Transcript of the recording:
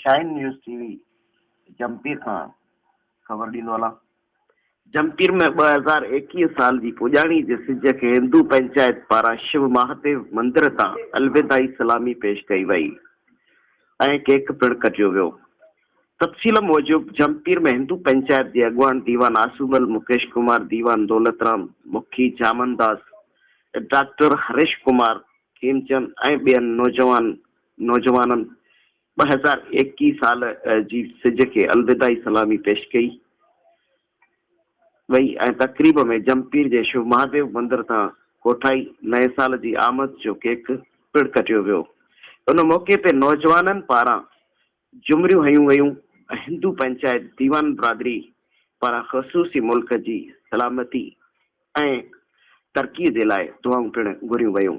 Shine news TV जमपीर खां ख़बर ॾींदो हलां। जमपीर में 2021 साल की पुॼाणी जे सिज के हिंदू पंचायत पारां शिव महादेव मंदिर तां अलविदाई सलामी पेश कई वई ऐं केक पिणु कटियो वियो। तफ़सील मूजिब जमपीर में हिंदू पंचायत के अगवान दीवान आसूमल, मुकेश कुमार, दीवान दौलतराम, मुखी जामनदास, डॉक्टर हरीश कुमार, खेमचंद ऐं ॿियनि नौजवाननि 2021 साल जी सिज के अलविदाई सलामी पेश कई वई ऐं तकरीब में जमपीर के शिव महादेव मंदिर तां कोठाई नए साल की आमद जो केक पिणु कटियो वियो। उन मौके ते नौजवाननि पारां जुमरियूं हयूं वयूं। हिंदू पंचायत दीवान बरादरी पारां ख़ुसूसी मुल्क की सलामती ऐं तरक्की जे लाइ दुआऊं पिणु घुरियूं वयूं।